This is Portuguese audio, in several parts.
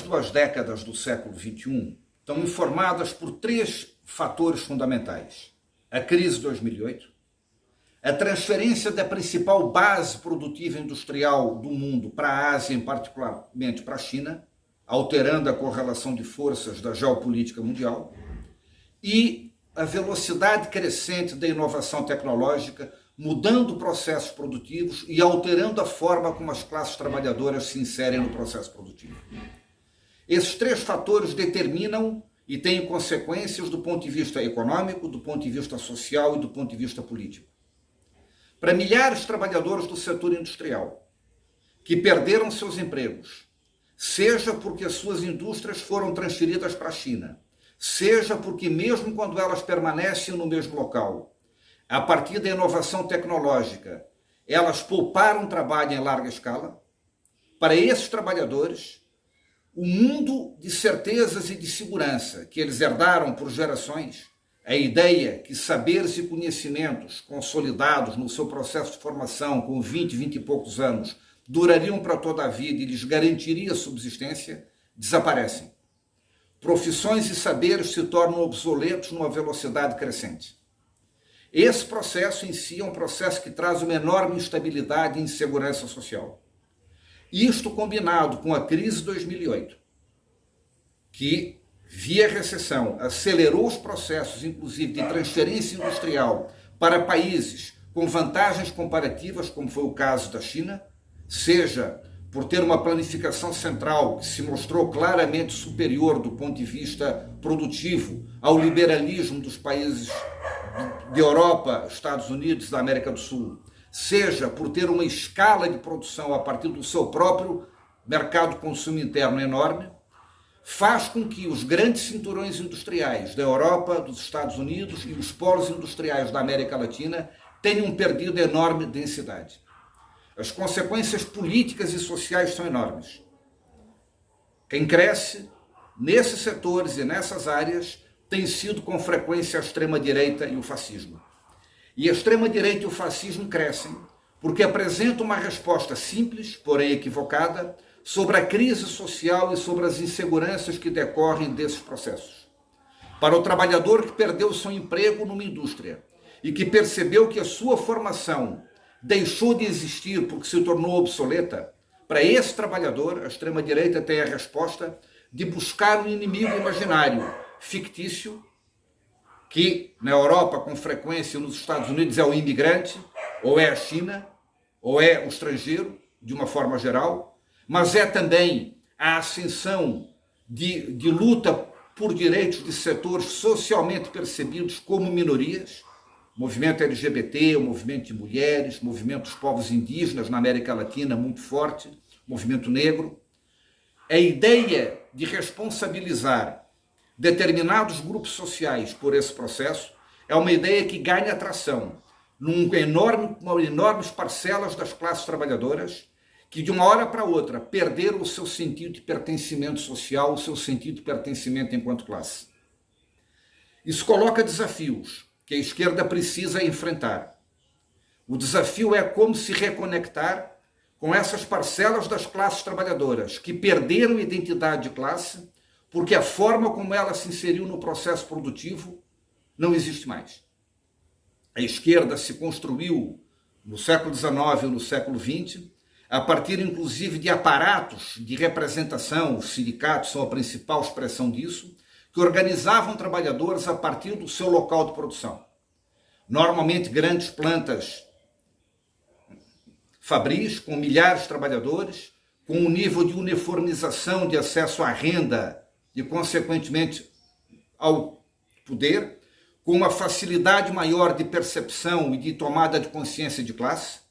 duas décadas do século XXI estão informadas por três fatores fundamentais: a crise de 2008, a transferência da principal base produtiva industrial do mundo para a Ásia, em particularmente para a China, alterando a correlação de forças da geopolítica mundial, e a velocidade crescente da inovação tecnológica, mudando processos produtivos e alterando a forma como as classes trabalhadoras se inserem no processo produtivo. Esses três fatores determinam e têm consequências do ponto de vista econômico, do ponto de vista social e do ponto de vista político. Para milhares de trabalhadores do setor industrial que perderam seus empregos, seja porque as suas indústrias foram transferidas para a China, seja porque mesmo quando elas permanecem no mesmo local, a partir da inovação tecnológica, elas pouparam trabalho em larga escala, para esses trabalhadores, o mundo de certezas e de segurança que eles herdaram por gerações, a ideia que saberes e conhecimentos consolidados no seu processo de formação com 20, 20 e poucos anos durariam para toda a vida e lhes garantiria subsistência, desaparecem. Profissões e saberes se tornam obsoletos numa velocidade crescente. Esse processo em si é um processo que traz uma enorme instabilidade e insegurança social. Isto combinado com a crise de 2008, que, via recessão, acelerou os processos, inclusive, de transferência industrial para países com vantagens comparativas, como foi o caso da China, seja por ter uma planificação central que se mostrou claramente superior do ponto de vista produtivo ao liberalismo dos países de Europa, Estados Unidos e da América do Sul, seja por ter uma escala de produção a partir do seu próprio mercado de consumo interno enorme, faz com que os grandes cinturões industriais da Europa, dos Estados Unidos e os polos industriais da América Latina tenham perdido enorme densidade. As consequências políticas e sociais são enormes. Quem cresce nesses setores e nessas áreas tem sido com frequência a extrema-direita e o fascismo. E a extrema-direita e o fascismo crescem porque apresentam uma resposta simples, porém equivocada, sobre a crise social e sobre as inseguranças que decorrem desses processos. Para o trabalhador que perdeu seu emprego numa indústria e que percebeu que a sua formação deixou de existir porque se tornou obsoleta, para esse trabalhador, a extrema-direita tem a resposta de buscar um inimigo imaginário, fictício, que na Europa, com frequência, nos Estados Unidos é o imigrante, ou é a China, ou é o estrangeiro, de uma forma geral, mas é também a ascensão de luta por direitos de setores socialmente percebidos como minorias, movimento LGBT, o movimento de mulheres, movimento dos povos indígenas na América Latina muito forte, movimento negro. A ideia de responsabilizar determinados grupos sociais por esse processo é uma ideia que ganha atração enormes parcelas das classes trabalhadoras que de uma hora para outra perderam o seu sentido de pertencimento social, o seu sentido de pertencimento enquanto classe. Isso coloca desafios que a esquerda precisa enfrentar. O desafio é como se reconectar com essas parcelas das classes trabalhadoras que perderam identidade de classe porque a forma como ela se inseriu no processo produtivo não existe mais. A esquerda se construiu no século XIX e no século XX a partir, inclusive, de aparatos de representação, os sindicatos são a principal expressão disso, que organizavam trabalhadores a partir do seu local de produção. Normalmente grandes plantas fabris, com milhares de trabalhadores, com um nível de uniformização de acesso à renda e, consequentemente, ao poder, com uma facilidade maior de percepção e de tomada de consciência de classe.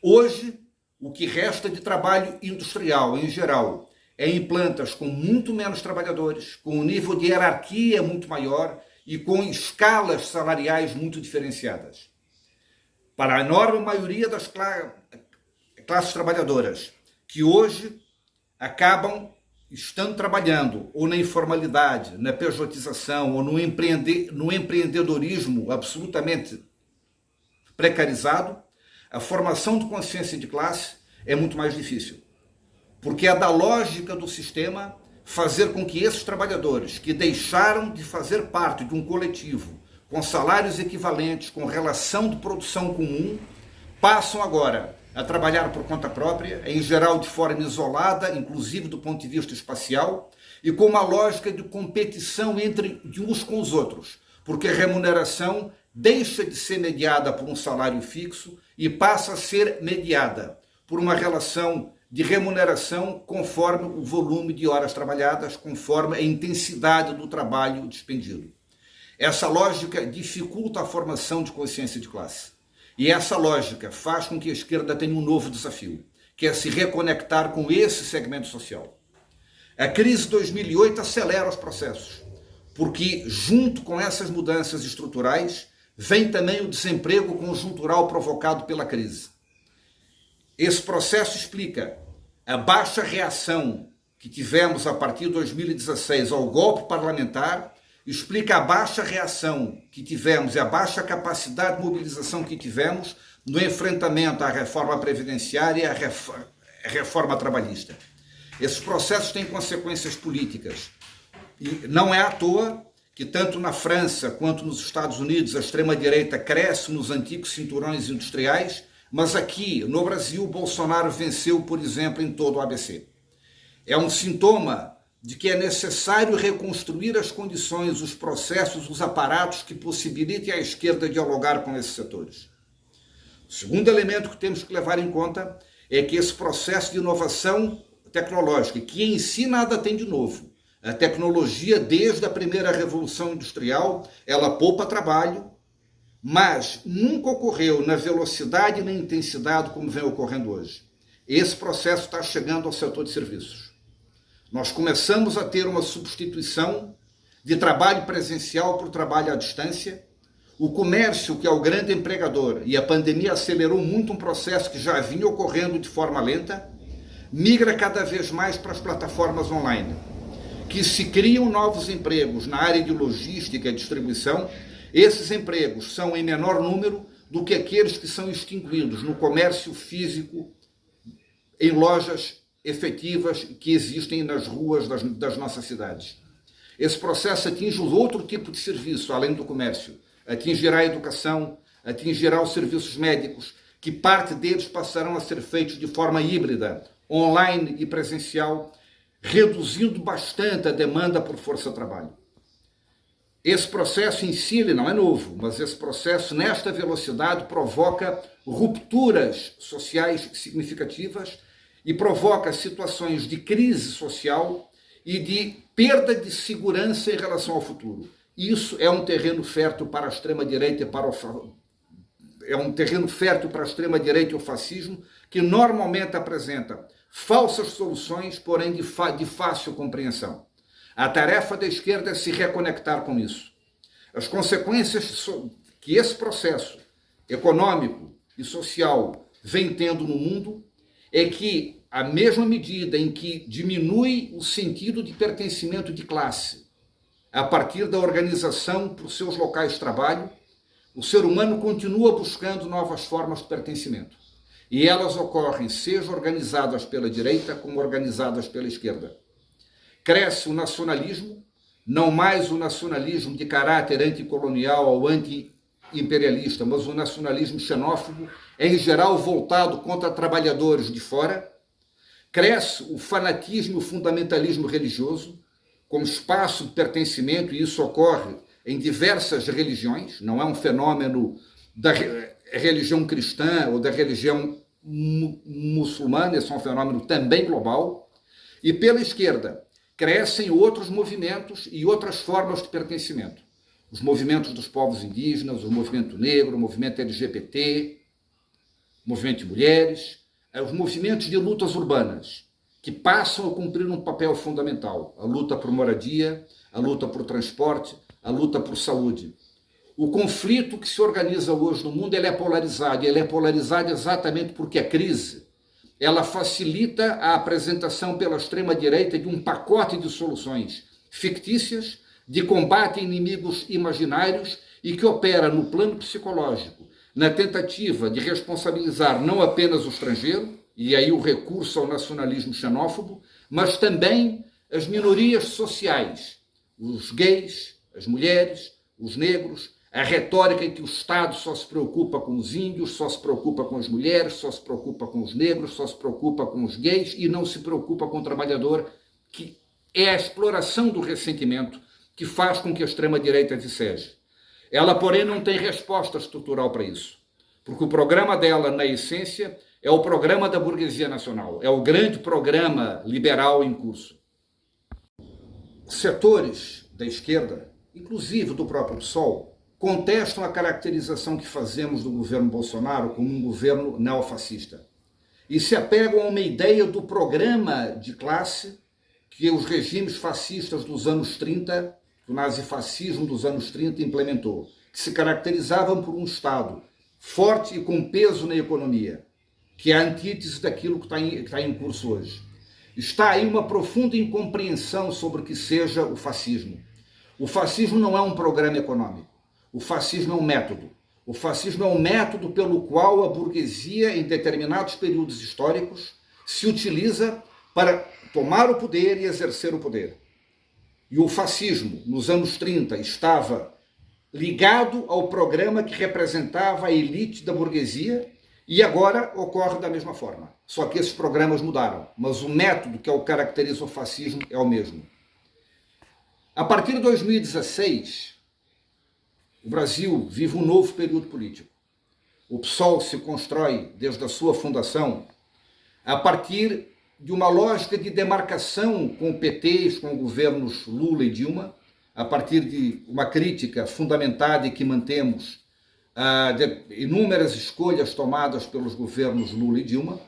Hoje, o que resta de trabalho industrial, em geral, é em plantas com muito menos trabalhadores, com um nível de hierarquia muito maior e com escalas salariais muito diferenciadas. Para a enorme maioria das classes trabalhadoras, que hoje acabam estando trabalhando ou na informalidade, na pejotização ou no empreendedorismo absolutamente precarizado, a formação de consciência de classe é muito mais difícil. porque é da lógica do sistema fazer com que esses trabalhadores que deixaram de fazer parte de um coletivo com salários equivalentes, com relação de produção comum, passam agora a trabalhar por conta própria, em geral de forma isolada, inclusive do ponto de vista espacial, e com uma lógica de competição de uns com os outros, porque a remuneração deixa de ser mediada por um salário fixo e passa a ser mediada por uma relação de remuneração conforme o volume de horas trabalhadas, conforme a intensidade do trabalho despendido. Essa lógica dificulta a formação de consciência de classe. E essa lógica faz com que a esquerda tenha um novo desafio, que é se reconectar com esse segmento social. A crise de 2008 acelera os processos, porque junto com essas mudanças estruturais, vem também o desemprego conjuntural provocado pela crise. Esse processo explica a baixa reação que tivemos a partir de 2016 ao golpe parlamentar, explica a baixa reação que tivemos e a baixa capacidade de mobilização que tivemos no enfrentamento à reforma previdenciária e à reforma trabalhista. Esses processos têm consequências políticas. E não é à toa que tanto na França quanto nos Estados Unidos a extrema-direita cresce nos antigos cinturões industriais, mas aqui, no Brasil, Bolsonaro venceu, por exemplo, em todo o ABC. É um sintoma de que é necessário reconstruir as condições, os processos, os aparatos que possibilitem à esquerda dialogar com esses setores. O segundo elemento que temos que levar em conta é que esse processo de inovação tecnológica, que em si nada tem de novo, a tecnologia desde a primeira revolução industrial, ela poupa trabalho, mas nunca ocorreu na velocidade e na intensidade como vem ocorrendo hoje. Esse processo está chegando ao setor de serviços. Nós começamos a ter uma substituição de trabalho presencial por trabalho à distância. O comércio, que é o grande empregador, e a pandemia acelerou muito um processo que já vinha ocorrendo de forma lenta, migra cada vez mais para as plataformas online, que se criam novos empregos na área de logística e distribuição. Esses empregos são em menor número do que aqueles que são extinguidos no comércio físico, em lojas efetivas que existem nas ruas das nossas cidades. Esse processo atinge outro tipo de serviço, além do comércio. Atingirá a educação, atingirá os serviços médicos, que parte deles passarão a ser feitos de forma híbrida, online e presencial, reduzindo bastante a demanda por força de trabalho. Esse processo em si ele não é novo, mas esse processo, nesta velocidade, provoca rupturas sociais significativas e provoca situações de crise social e de perda de segurança em relação ao futuro. Isso é um terreno fértil para a extrema-direita e o fascismo, que normalmente apresenta falsas soluções, porém de fácil compreensão. A tarefa da esquerda é se reconectar com isso. As consequências que esse processo econômico e social vem tendo no mundo é que, à mesma medida em que diminui o sentido de pertencimento de classe, a partir da organização para os seus locais de trabalho, o ser humano continua buscando novas formas de pertencimento. E elas ocorrem, seja organizadas pela direita como organizadas pela esquerda. Cresce o nacionalismo, não mais o nacionalismo de caráter anticolonial ou anti-imperialista, mas o nacionalismo xenófobo, em geral voltado contra trabalhadores de fora. Cresce o fanatismo e o fundamentalismo religioso como espaço de pertencimento, e isso ocorre em diversas religiões, não é um fenômeno da religião cristã ou da religião muçulmana, esse é um fenômeno também global. E pela esquerda, crescem outros movimentos e outras formas de pertencimento. Os movimentos dos povos indígenas, o movimento negro, o movimento LGBT, o movimento de mulheres, os movimentos de lutas urbanas, que passam a cumprir um papel fundamental. A luta por moradia, a luta por transporte, a luta por saúde. O conflito que se organiza hoje no mundo ele é polarizado exatamente porque a crise ela facilita a apresentação pela extrema-direita de um pacote de soluções fictícias, de combate a inimigos imaginários e que opera no plano psicológico, na tentativa de responsabilizar não apenas o estrangeiro, e aí o recurso ao nacionalismo xenófobo, mas também as minorias sociais, os gays, as mulheres, os negros, a retórica em que o Estado só se preocupa com os índios, só se preocupa com as mulheres, só se preocupa com os negros, só se preocupa com os gays e não se preocupa com o trabalhador, que é a exploração do ressentimento que faz com que a extrema-direita viceje. Ela, porém, não tem resposta estrutural para isso, porque o programa dela, na essência, é o programa da burguesia nacional, é o grande programa liberal em curso. Setores da esquerda, inclusive do próprio PSOL, contestam a caracterização que fazemos do governo Bolsonaro como um governo neofascista e se apegam a uma ideia do programa de classe que os regimes fascistas dos anos 30, o nazifascismo dos anos 30 implementou, que se caracterizavam por um Estado forte e com peso na economia, que é a antítese daquilo que está em curso hoje. Está aí uma profunda incompreensão sobre o que seja o fascismo. O fascismo não é um programa econômico. O fascismo é um método. O fascismo é um método pelo qual a burguesia, em determinados períodos históricos, se utiliza para tomar o poder e exercer o poder. E o fascismo, nos anos 30, estava ligado ao programa que representava a elite da burguesia e agora ocorre da mesma forma. Só que esses programas mudaram, mas o método que caracteriza o fascismo é o mesmo. A partir de 2016, o Brasil vive um novo período político. O PSOL se constrói desde a sua fundação a partir de uma lógica de demarcação com PTs, com governos Lula e Dilma, a partir de uma crítica fundamentada e que mantemos de inúmeras escolhas tomadas pelos governos Lula e Dilma.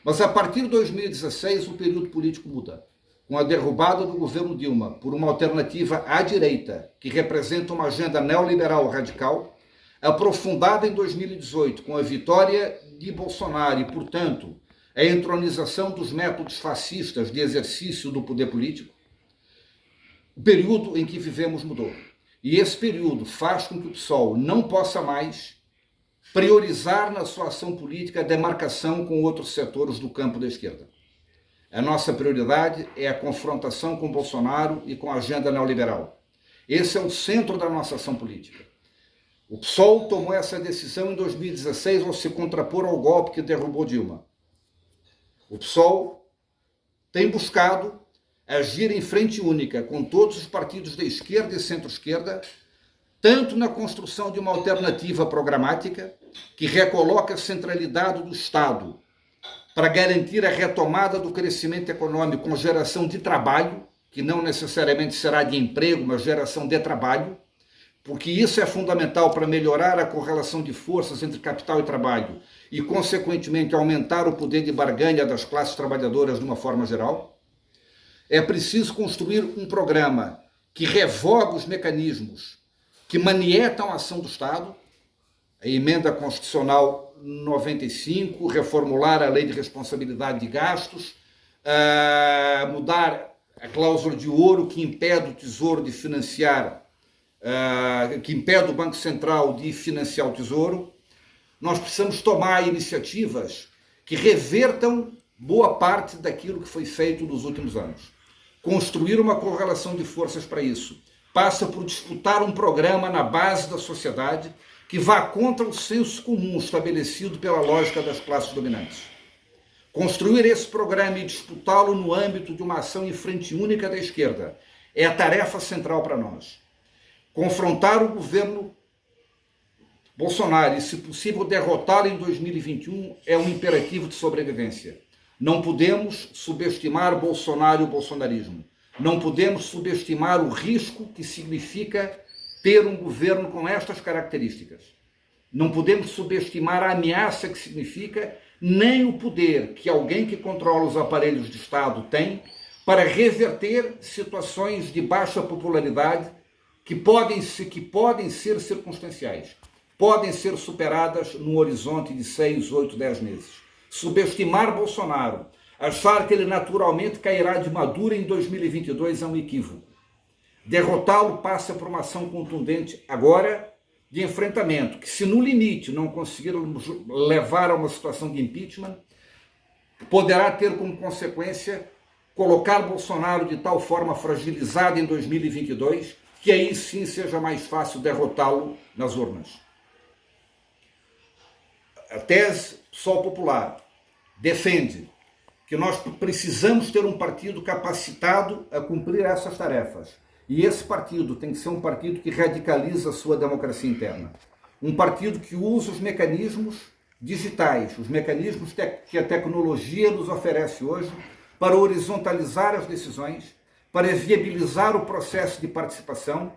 Mas a partir de 2016 o período político muda, com a derrubada do governo Dilma por uma alternativa à direita, que representa uma agenda neoliberal radical, aprofundada em 2018 com a vitória de Bolsonaro e, portanto, a entronização dos métodos fascistas de exercício do poder político. O período em que vivemos mudou. E esse período faz com que o PSOL não possa mais priorizar na sua ação política a demarcação com outros setores do campo da esquerda. A nossa prioridade é a confrontação com Bolsonaro e com a agenda neoliberal. Esse é o centro da nossa ação política. O PSOL tomou essa decisão em 2016 ao se contrapor ao golpe que derrubou Dilma. O PSOL tem buscado agir em frente única com todos os partidos da esquerda e centro-esquerda, tanto na construção de uma alternativa programática que recoloca a centralidade do Estado para garantir a retomada do crescimento econômico com geração de trabalho, que não necessariamente será de emprego, mas geração de trabalho, porque isso é fundamental para melhorar a correlação de forças entre capital e trabalho e, consequentemente, aumentar o poder de barganha das classes trabalhadoras de uma forma geral. É preciso construir um programa que revogue os mecanismos que manietam a ação do Estado, a emenda constitucional 95, reformular a lei de responsabilidade de gastos, mudar a cláusula de ouro que impede o Tesouro de financiar, que impede o Banco Central de financiar o Tesouro. Nós precisamos tomar iniciativas que revertam boa parte daquilo que foi feito nos últimos anos. Construir uma correlação de forças para isso passa por disputar um programa na base da sociedade que vá contra o senso comum estabelecido pela lógica das classes dominantes. Construir esse programa e disputá-lo no âmbito de uma ação em frente única da esquerda é a tarefa central para nós. Confrontar o governo Bolsonaro e, se possível, derrotá-lo em 2021 é um imperativo de sobrevivência. Não podemos subestimar Bolsonaro e o bolsonarismo. Não podemos subestimar o risco que significa ter um governo com estas características. Não podemos subestimar a ameaça que significa, nem o poder que alguém que controla os aparelhos de Estado tem para reverter situações de baixa popularidade que podem ser circunstanciais, podem ser superadas num horizonte de 6, 8, 10 meses. Subestimar Bolsonaro, achar que ele naturalmente cairá de madura em 2022 é um equívoco. Derrotá-lo passa por uma ação contundente agora de enfrentamento, que se no limite não conseguir levar a uma situação de impeachment, poderá ter como consequência colocar Bolsonaro de tal forma fragilizado em 2022 que aí sim seja mais fácil derrotá-lo nas urnas. A tese PSOL Popular defende que nós precisamos ter um partido capacitado a cumprir essas tarefas. E esse partido tem que ser um partido que radicaliza a sua democracia interna. Um partido que usa os mecanismos digitais, os mecanismos que a tecnologia nos oferece hoje para horizontalizar as decisões, para viabilizar o processo de participação,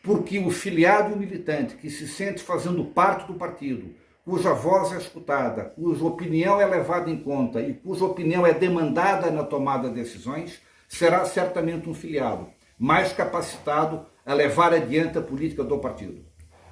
porque o filiado e o militante que se sente fazendo parte do partido, cuja voz é escutada, cuja opinião é levada em conta e cuja opinião é demandada na tomada de decisões, será certamente um filiado mais capacitado a levar adiante a política do partido.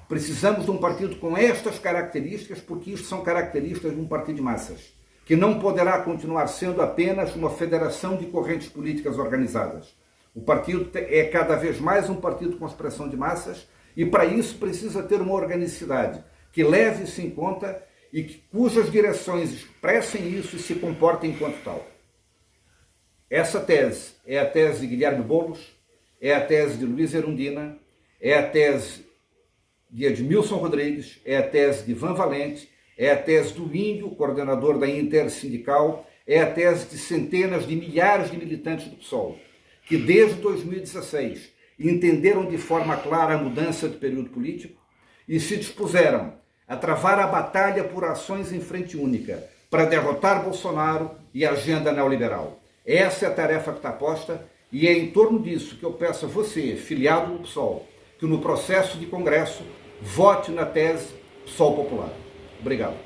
Precisamos de um partido com estas características, porque isto são características de um partido de massas, que não poderá continuar sendo apenas uma federação de correntes políticas organizadas. O partido é cada vez mais um partido com expressão de massas e, para isso, precisa ter uma organicidade que leve isso em conta e cujas direções expressem isso e se comportem enquanto tal. Essa tese é a tese de Guilherme Boulos, é a tese de Luiz Erundina, é a tese de Edmilson Rodrigues, é a tese de Ivan Valente, é a tese do Índio, coordenador da Intersindical, é a tese de centenas de milhares de militantes do PSOL, que desde 2016 entenderam de forma clara a mudança de período político e se dispuseram a travar a batalha por ações em frente única para derrotar Bolsonaro e a agenda neoliberal. Essa é a tarefa que está posta e é em torno disso que eu peço a você, filiado do PSOL, que no processo de congresso vote na tese PSOL Popular. Obrigado.